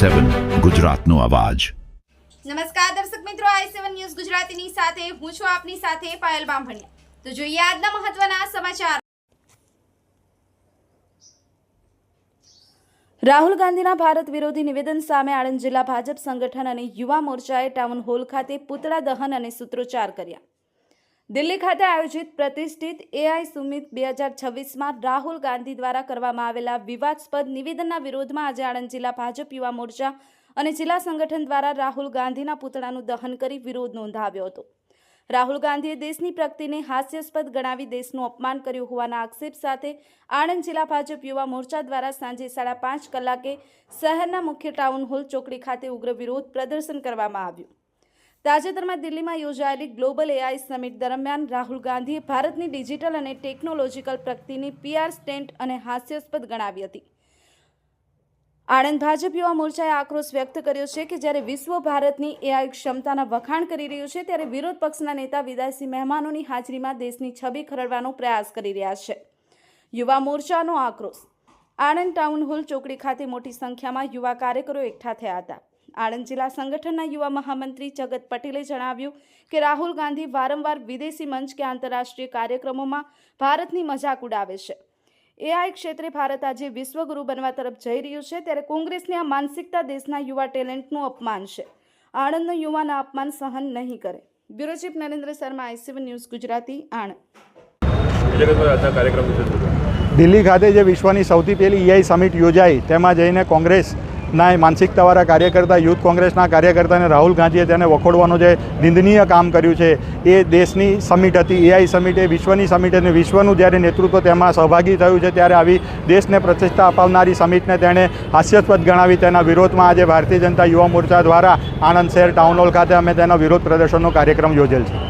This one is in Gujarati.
i7 ગુજરાતનો અવાજ। નમસ્કાર દર્શક મિત્રો, i7 ન્યૂઝ ગુજરાતીની સાથે હું છું આપની સાથે પાયલ બામભણિયા। તો જોઈએ આજના મહત્વના સમાચાર। રાહુલ ગાંધીના ભારત વિરોધી નિવેદન સામે આણંદ જિલ્લા ભાજપ સંગઠન અને યુવા મોરચાએ ટાઉન હોલ ખાતે પુતળા દહન અને સૂત્રોચ્ચાર કર્યા। દિલ્હી ખાતે આયોજિત પ્રતિષ્ઠિત AI સુમિત 2026માં રાહુલ ગાંધી દ્વારા કરવામાં આવેલા વિવાદાસ્પદ નિવેદનના વિરોધમાં આજે આણંદ જિલ્લા ભાજપ યુવા મોરચા અને જિલ્લા સંગઠન દ્વારા રાહુલ ગાંધીના પુતળાનું દહન કરી વિરોધ નોંધાવ્યો હતો। રાહુલ ગાંધીએ દેશની પ્રગતિને હાસ્યાસ્પદ ગણાવી દેશનું અપમાન કર્યું હોવાના આક્ષેપ સાથે આણંદ જિલ્લા ભાજપ યુવા મોરચા દ્વારા સાંજે 5:30 કલાકે શહેરના મુખ્ય ટાઉન હોલ ચોકડી ખાતે ઉગ્ર વિરોધ પ્રદર્શન કરવામાં આવ્યું। તાજેતરમાં દિલ્હીમાં યોજાયેલી ગ્લોબલ AI સમિટ દરમિયાન રાહુલ ગાંધીએ ભારતની ડિજિટલ અને ટેકનોલોજીકલ પ્રગતિની PR સ્ટેન્ટ અને હાસ્યાસ્પદ ગણાવી હતી। આણંદ ભાજપ યુવા મોરચાએ આક્રોશ વ્યક્ત કર્યો છે કે જ્યારે વિશ્વ ભારતની AI ક્ષમતાના વખાણ કરી રહ્યું છે ત્યારે વિરોધ પક્ષના નેતા વિદેશી મહેમાનોની હાજરીમાં દેશની છબી ખરડવાનો પ્રયાસ કરી રહ્યા છે। યુવા મોરચાનો આક્રોશ। આણંદ ટાઉન હોલ ચોકડી ખાતે મોટી સંખ્યામાં યુવા કાર્યકરો એકઠા થયા હતા। આણંદ જિલ્લા સંગઠનના યુવા મહામંત્રી જગત પટેલે જણાવ્યું કે રાહુલ ગાંધી વારંવાર વિદેશી મંચ કે આંતરરાષ્ટ્રીય કાર્યક્રમોમાં ભારતની મજાક ઉડાવે છે। AI ક્ષેત્રે ભારત આજે વિશ્વગુરુ બનવા તરફ જઈ રહ્યું છે ત્યારે કોંગ્રેસની આ માનસિકતા દેશના યુવા ટેલેન્ટનું અપમાન છે। આણંદનો યુવાના અપમાન સહન નહીં કરે। Bureau chief Narendra Sharma, i7 news Gujarati, Anand. Delhi ખાતે જે વિશ્વની સૌથી પહેલી AI સમિટ યોજાઈ તેમાં જઈને કોંગ્રેસના માનસિકતાવાળા કાર્યકર્તા યુથ કોંગ્રેસના કાર્યકર્તાને રાહુલ ગાંધીએ તેને વખોડવાનું જે નિંદનીય કામ કર્યું છે એ દેશની સમિટ હતી। AI સમિટ એ વિશ્વની સમિટ અને વિશ્વનું જ્યારે નેતૃત્વ તેમાં સહભાગી થયું છે ત્યારે આવી દેશને પ્રતિષ્ઠા અપાવનારી સમિટને તેણે હાસ્યાસ્પદ ગણાવી તેના વિરોધમાં આજે ભારતીય જનતા યુવા મોરચા દ્વારા આણંદ શહેર ટાઉન હોલ ખાતે અમે તેનો વિરોધ પ્રદર્શનનો કાર્યક્રમ યોજેલ છે।